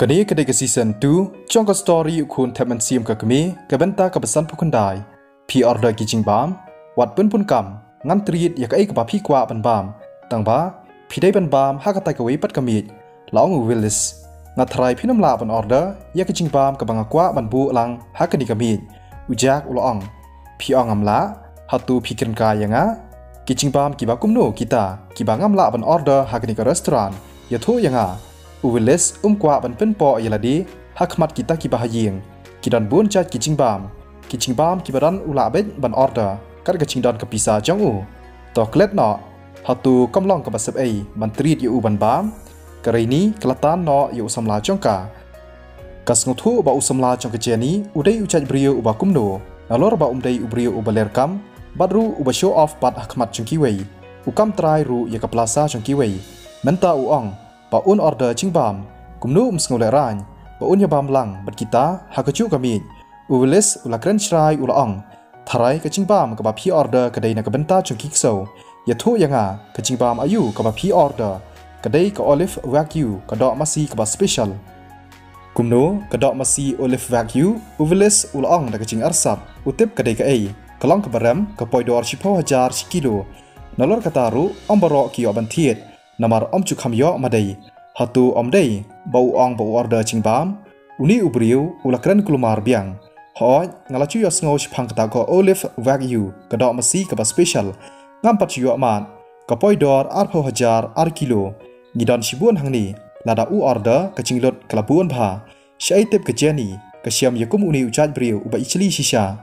Kini kedai ke season 2, jangka story ukun teman siam ke kami, kebenta kebesan pukundai. Pi order kijing bam, wat pun kam, ngan treat ya kai kepa pi kwa ban bam. Tang ba, pi dai ban bam ha katai ke wipat kami. Laung Willis, ngatrai pi nam la ban order, ya kijing bam ke banga kwa ban bu lang ha kini kami. Ujak uloong. Pi ong amla, hatu pikiran kaya nga, kijing bam kiba kumno kita, kiba ngam la ban order ha kini ke restoran, ya tu ya nga. Willis kwa ban pen po yaladi hakmat kita kibahaying kidan bun chat kijing bam kibaran ula bet ban order kar kaching don kapisa jong u to klet no hatu kamlong ka basep ai ban treat yu ban bam karini kelatan no yu samla jongka kasnguthu ba usamla jong kejeni udai uchat brio uba kumno nalor ba umdai ubrio ubaler kam badru uba show off pat hakmat jongkiwei ukam trai ru ya kaplasa jongkiwei menta uong paun order cingbam, kumnu msngolerain, paun yabam lang berkita hakacu kami, Willis ulakren cerai ulaong, tarai ke cingbam ke bapi order kedai nak benta cungkikso, ya tu yanga ke cingbam ayu ke bapi order, kedai ke olive wagyu ke dok masih ke special, kumnu ke dok masih olive wagyu, Willis ulaong dak cing arsap, utip kedai ke ai, kelong ke barem ke poidor 10,000 kilo, nalor kataru ombarok kio bantiet. Namar om cukam yo madai hatu om dai bau ong bau order cingbam uni ubriu ulakren kulumar biang hoi ngalacu yo sngo shpang kata ko olive wagyu kedok masi ke special ngampat yo mat ke poidor 4,000 kilo ngidon shibun hangni lada u order ke cinglot kelabuan bha syai tip ke jeni ke siam yakum uni ucat briu uba ichli shisha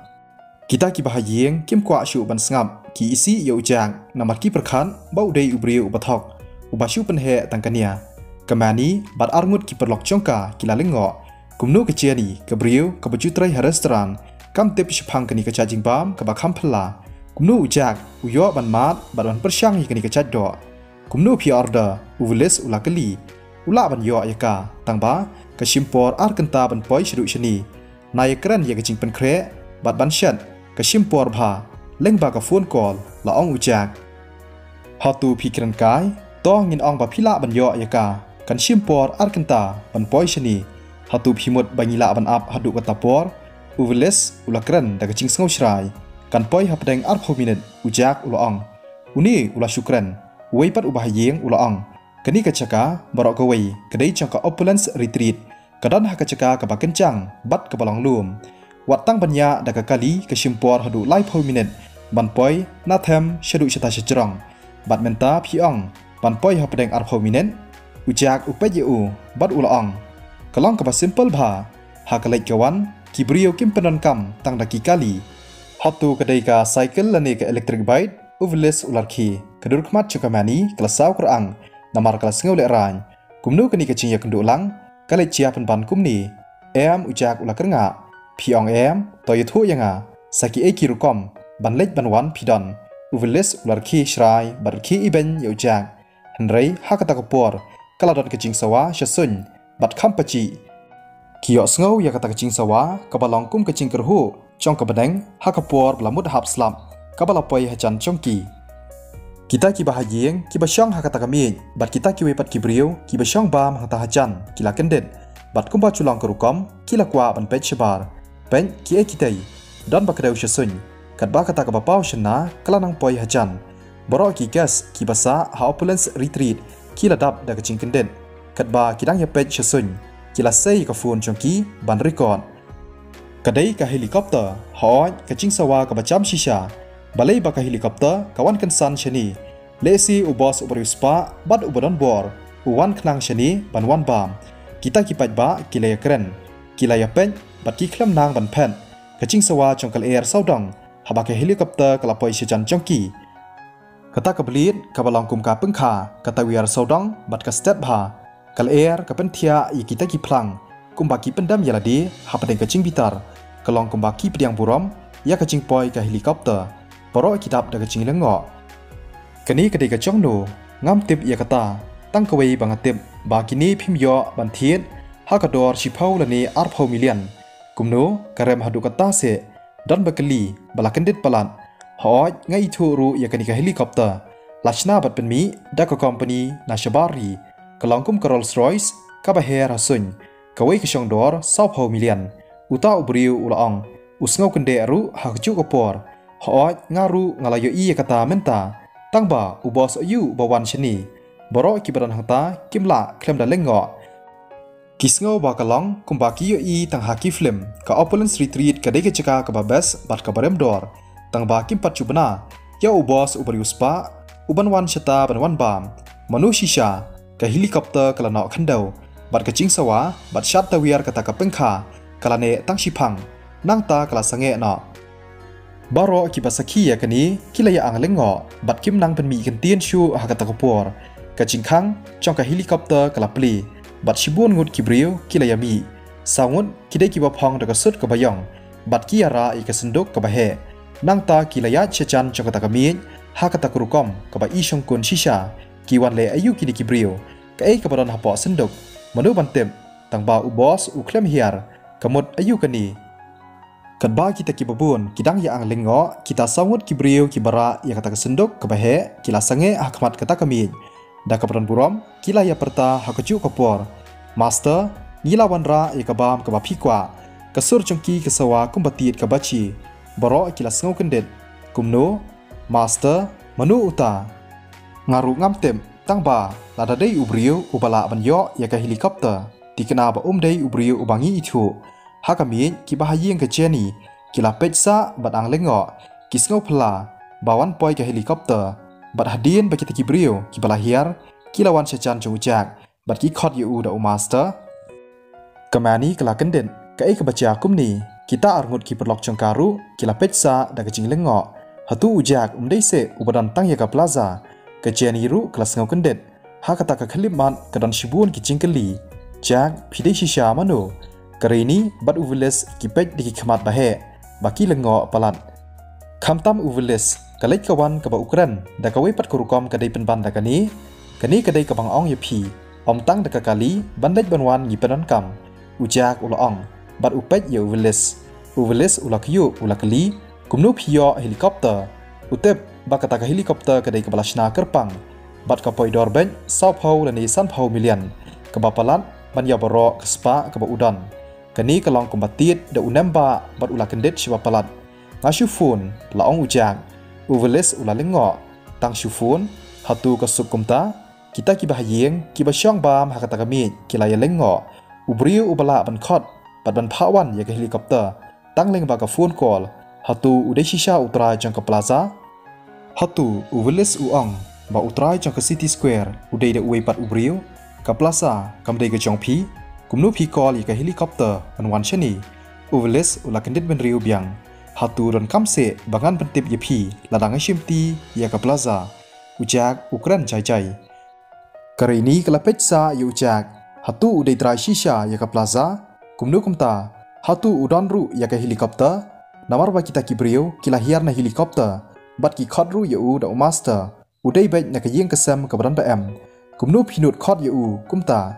kita ki bahayeng kim kwa shu ban sngap ki isi yo ujang namar ki perkhan bau dai ubriu ubathok ubashu penhe tangkania kemani bat arngut ki perlok jongka kila lengo kumnu keciani ke briu ke bejutrai restoran kam tip shpang kini ke cajing bam ke bakam phla kumnu ujak uyo ban mat ban persyang kini ke do kumnu pi order Willis ulakeli ula ban yo ayaka tangba ke simpor arkenta ban poi shru shni nayakran ya kecing pen kre bat ban shat ke simpor bha lengba ka phone call laong ujak hatu pikiran kai toh ngin ong ba phila ban yo yaka kan simpor arkenta ban poi shni hatu phimut bangila ban ap hadu kata por Willis ulakran da kecing sngo shrai kan poi hapdeng arpho minute ujak uloong uni ula syukran weipat ubahayeng uloong kani kacaka barok kawai kedai cangka opulence retreat kadan hakacaka ka bakencang bat ka balong lum watang banya da kali ke simpor hadu lai pho minute ban poi nathem shadu shata shajrong bat menta phiong ban poi hapdeng arpho minen ujak upayu bat ulaong kalong ka simple bha hakalai kawan kibrio kim penon kam tang daki kali hatu kedai ka cycle lani ka electric bike Willis ularki kedur khmat chukamani kelasau kurang namar kelas ngau le ran kumnu kani kecing ya kendu lang kalai chia ban kumni em ujak ulakernga phiong em toyathu yanga saki ekirukom ban lej ban wan pidon Willis ularki shrai barki iben ya ujak Henry hakata kapor kaladon kecing sawa shasun bat kampaci kiok sngow ya kata kecing sawa kabalong kum kecing kerhu cong kabedeng hakapor belamut hap slap kabalapoi hajan congki kita ki bahayeng ki basyong hakata kami bat kita ki wepat kibriu ki basyong bam hata hajan kila kendet bat kumba culang kerukom kila kwa ban pet sebar pen ki kitai dan bakadau shasun kat ba kata kabapau shena kalanang poi hajan borok ki gas ki basa ha opulence retreat kila dap da kecing kendet katba kidang ya pet shasun kila sei ka phone chongki ban record kadai ka helikopter hoi kecing sawa ka bacham shisha balai ba ka helikopter kawan kensan shani lesi ubos uberispa bat ubadon bor uwan knang shani ban wan bam kita ki paj ba kila ya kren kila ya pet bat ki khlam nang ban pen kecing sawa chongkal air saudang haba ka helikopter kala poi shijan chongki kata kebelit kabalong kum ka pengkha kata wiar saudang bat ka step bha kal air ka pentia i kita ki plang kumbaki pendam yaladi hapadeng kecing bitar kalong kumbaki pediang burom ya kecing poi ka helikopter poro kidap da kecing lengo kani kedai ka chongno ngam tip ya kata tang kawei bangatip ba kini phimyo ban thiet hakador shipau lani arpho million kumno karem hadu kata se don bakali balakendit palat hoi ngai thuru ya kani ka helikopter lachna bat penmi da ka company na shabari kalongkum ka Rolls Royce ka baher hasun kawai ke syongdor sau pau milian uta ubriu ulaong usngau kende ru hakju kopor hooj ngaru ngalayo iya kata menta tangba ubos ayu bawan shani borok kibaran hangta kimla klem da lengo kisngau bakalong kumbaki yo i tang haki film ka opulence retreat kadai ke ceka ka babes bat ka barem dor tang ba kim pat chubna ya ubos ubariuspa uban wan shata ban wan bam manu shisha ka helicopter kala nok khandau bat ka ching sawa bat shat tawiar kata ka pengkha kala ne tang shipang nang ta kala sange no baro ki basaki ya kani kila ya ang lengo bat kim nang pen mi kan tien shu ha kata kopor ka ching khang chong ka helicopter kala pli bat shibun ngut ki brio kila ya mi sangut kidai ki ba phang da ka sut ka bayong bat ki ara i ka senduk ka ba he nang ta kila ya chechan chong kata ka mi ha kata kurukom ka ba i shong kun shisha ki wan le ayu ki ki brio ka ei ka baron hapo senduk manu bantem tang ba u boss u klem hiar kamut ayu kani kan ba kita ki babun kidang ya ang lengo kita sangut ki brio ki bara ya kata ka senduk ka ba he kila sange hakmat kata kami da ka baron burom kila ya perta hakaju kopor master ngila wanra ya ka bam ka ba phikwa kasur chongki ka sawa kumbatit ka bachi baro kila sngau kendet kumno master manu uta ngaru ngamtem tangba lada dei ubrio ubala banyo ya ka helicopter tikena ba dei ubrio ubangi itu hakami ki bahayeng ke jeni kila peksa bat ang lengo kisngau phala bawan poi ka helicopter bat hadien ba kita ki brio ki balahiar kilawan sechan chujak bat ki khot yu da master kamani kala kenden ka ei ka bacha kumni kita arngut ki perlok changkaru kila peksa da ka jing lengo hatu ujak dei se ubadan tang ya ka plaza ka jeni ru kelas ngau kendet ha kata ka khalimat kadan shibun ki jingkeli jak phidei shisha mano karini bat uviles ki pej di khmat bahe baki lengo palat khamtam uviles kalai kawan ka ba ukran da ka wei pat kurukom ka dei penban da kani kadai ka bang ong yepi om tang da ka kali bandaj banwan ngi penan kam ujak ulaong bat upej ye uviles ulakyu ulakli kumnu phio helicopter utep bakata ka helicopter kadai ka balashna kerpang bat ka poidor ben sau phau la ni san phau milian ka bapalat ban ya baro ka spa ka ba udan kani kalong kombatit da unemba bat ula kendet shiwa palat ngashu phone laong ujang uveles ula lengo tang shufun hatu ka sukumta kita ki bahayeng ki basyong bam hakata kami kila ya lengo ubriu ubala ban khot bat ban phawan ya ka helicopter tang leng ba ka phone call hatu udai shisha utra jang ka plaza hatu uveles uang ba utrai jang ka city square udai da uai pat ubriu ka plaza kamdai ka jong phi kumnu phi call ka helicopter an wan shani uveles ula kendet ben riu biang hatu ron kamse bangan pentip ye phi ladang shimti ya ka plaza ujak ukran jai karini kala peksa ye ujak hatu udai trai shisha ya ka plaza kumnu kumta hatu udan ru ya ka helicopter namar ba kita kibriu kila hiar na helicopter bat ki khot ru ye u da master udai baik na ka yeng kesam ka baran pm kumnu phinut khot ye u kumta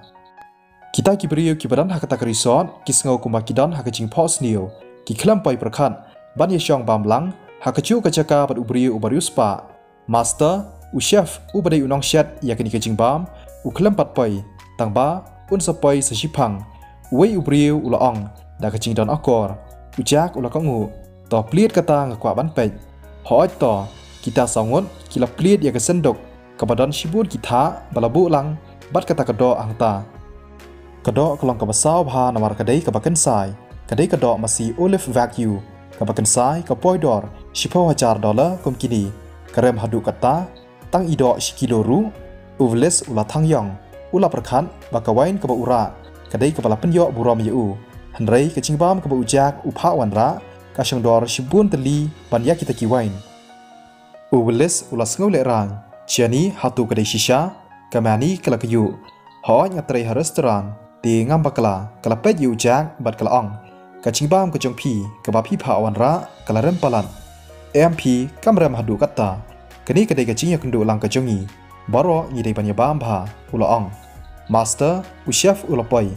kita kibriu ki baran hakata ka resort kisngau kumakidan hakaching pos niu ki khlam pai prakhat ban ye shong bamlang hakachu ka chaka bat ubriu ubariuspa master u chef u badai unong shat ya kani kaching bam u khlam pat pai tangba un sapai sa shipang wei ubriu ulaong da kaching don akor ujak ulakangu to pliet kata ngakwa ban pej hoj to kita sangot kila pliet ya kesendok kabadan shibun kita balabu lang bat kata kado angta kado kelong kabasau bha namar kadai kabakan sai kadai kado masih olive vacuum kabakan sai ka poidor $10,000 kumkini karem hadu kata tang ido shikiloru uveles ula thangyong ula prakhan bakawain kaba ura kadai kepala penyo buram yu handrai kecing-bam kaba ujak upha wanra kasyang dor shibun teli banya kita kiwain uveles ula sngau le rang chiani hatu kadai shisha kamani kala kayu ho ngatrai ha restaurant ti ngam bakala kala pet yu ujak bat kala ong kecing-bam kejong pi kaba pi pha wanra kala rem palan MP kamram hadu kata kani kadai kecing ya kendu lang kejongi baro ngidai banya bam bha ula ong master u chef ula poi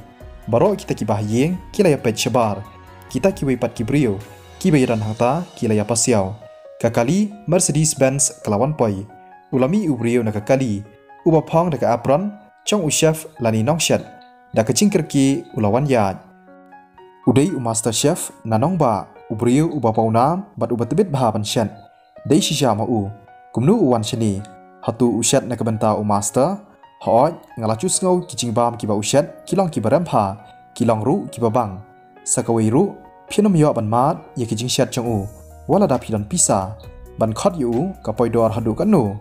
baro kita ki bahyeng kila ya pet shabar kita ki wei pat ki brio ki bayaran hangta kila ya pasiau kakali Mercedes Benz kalawan poi ulami u brio na kakali uba phang da ka apron chong u chef lani nong shat da kecing kerki ulawan yaj. Udai master chef nanong ba ubriu ubapaunam bat ubatebit bahaban shen. Dei shisha mau kumnu uwan sheni hatu ushat na kabenta master hoj ngalacu ngau kicing bam kiba ushat kilong kibaram ha kilong ru kibabang sakawai ru phinom yo ban mat ye kicing shat chong wala da philan pisa ban khot yu kapoi dor hadu kanu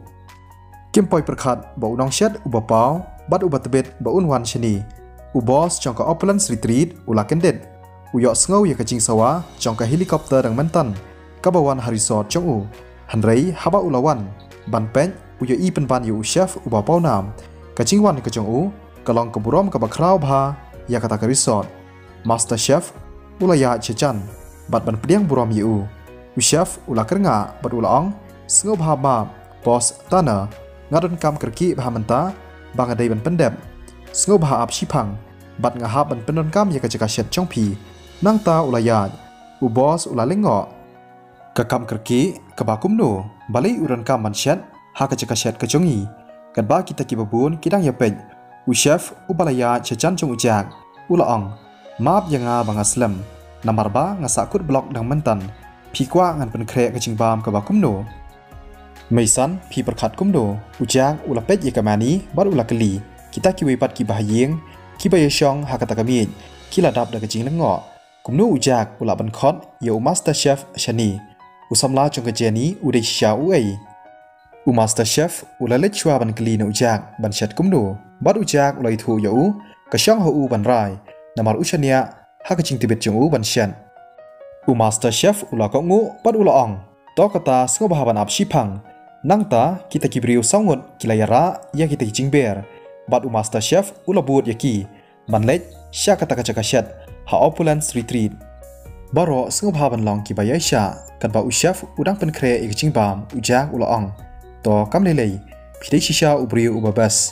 kim poi perkhat ba unong shat ubapau bat ubatebit ba unwan sheni ubos chong ka opulence retreat ulakendet uyo ngau ye kicing sawa chong ka helikopter dang mantan kabawan harisot chong Hanrei haba ulawan ban pen uyo i penban yu chef ubapau nam kacing wan kacong kalong keburom kabakrau bha ya kata ke resort master chef ulaya chechan bat ban pediang burom yu chef ula kernga bat ulaong sngo bha ma bos tana ngadon kam kerki bha menta bangadai ban pendep sngo bha ap shipang bat ngahap ban pendon kam ya kacaka shet chongpi nangta ulaya ubos ulalengo kakam kerki kabakum no balai uran kam manshat ha kacaka shet kacongi kadba kita kibabun kidang yapej chef ubalaya chechan chong ujak ulaong map yanga bangaslam namar ba ngasakut blok dang mentan pikwa ngan penkre kacing bam kabakum no meisan pi perkhat kumno ujak ulapej yakamani bar ulakeli kita kiwipat kibahayeng kibayashong ha kata kami kiladap da kacing lengo kumno ujak ulaban khot yo master chef shani usamla chong kejeni udai sha uai master chef ulale chwa ban kli no ujak ban shat kumno bar ujak ulai thu yo kashang ho ban rai namar ushania ha kacing tibet chong ban shan master chef ula ko ngu bar ulaong to kata sngo bahaban ap shipang nangta kita kibriu sangut kilayara ya kita kicing ber bat master chef ula bud yaki ban lech sha kata kacaka shat ha opulence retreat baro sngo bahaban long kibaya sha kadba chef udang penkre kicing bam ujak ulaong to kamlelei pidai shisha ubriu ubabas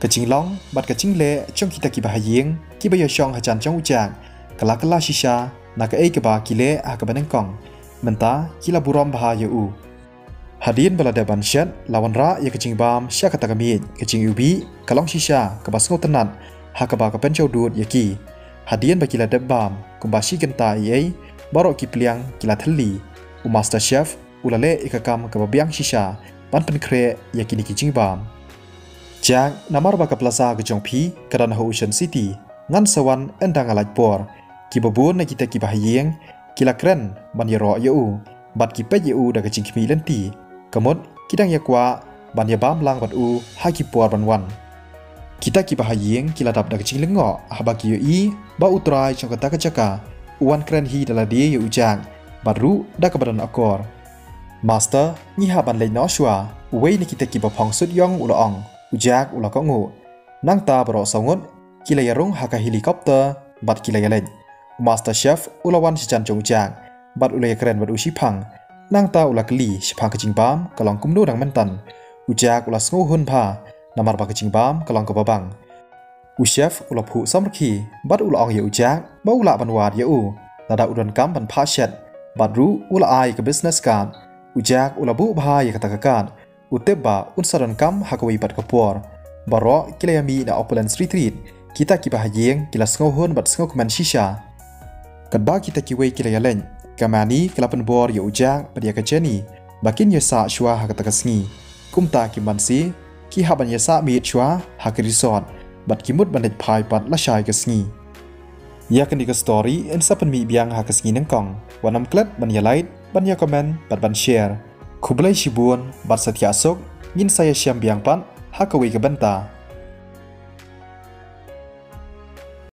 kacing long bat kacing le chong kita kibahayeng kibaya shong hajan chong ujak kala shisha naka keba kile akabanengkong menta kila buram bahaya hadin balada banshat lawan ra ya kacing bam sya kata kami kacing ubi kalong shisha kabas ngo tenat hakaba ka penchau dut yaki hadin bakila debam kumbashi genta barok kipliang kila thali master chef ulale ikakam kababiang shisha ban penkre yakini kicing bam jak namar baka plaza gejong pi kadan ho ocean city ngan sawan endang alaj por kibabun na kita kibahayeng kila kren ban yero yu bat kipej yu da kacing kimi lenti kamut kidang yakwa ban ya bam lang bat ha kipor ban wan kita kibahayeng kila dap da kacing lengo habaki yu ba utrai chong kata kacaka uwan kren hi dala dia yu ujang baru da kabadan akor master ni ha ban le no shwa wei ni kita kibapong sut yong ulaong ujak ula ko ngu nangta baro songut kila yarung ha ka helikopter bat kila yalej master chef ulawan sichan chong ujak bat ulaya keren bat ushipang nangta ula keli shipang kacing bam kalong kumno dang mentan ujak ula sngo hun pha namar ba kacing bam kalong kababang chef ula phu samrki bat ula ong ye ujak ba ula ban wat ye nada udan kam ban pha shet bat ru ula ai ke business card ujak ula bu bha ye kata kakan uteba unsaran kam hakawi bat kapor baro kilayami na opulence retreat kita kibahayeng kila sngo hun bat sngo kuman shisha kadba kita kiwei kilayalen kamani kelapan bor ya ujak pada kajani bakin ya sa shwa ha kata kasngi kumta kimansi ki haban ya sa mi shwa ha ke resort bat kimut bandet phai pat la shai kasngi ya kan di story en sapan mi biang ha kasngi nengkong wanam klat ban ya like ban ya comment ban share kublai shibun bat satya sok ngin saya syam biang pan ha kawi ke benta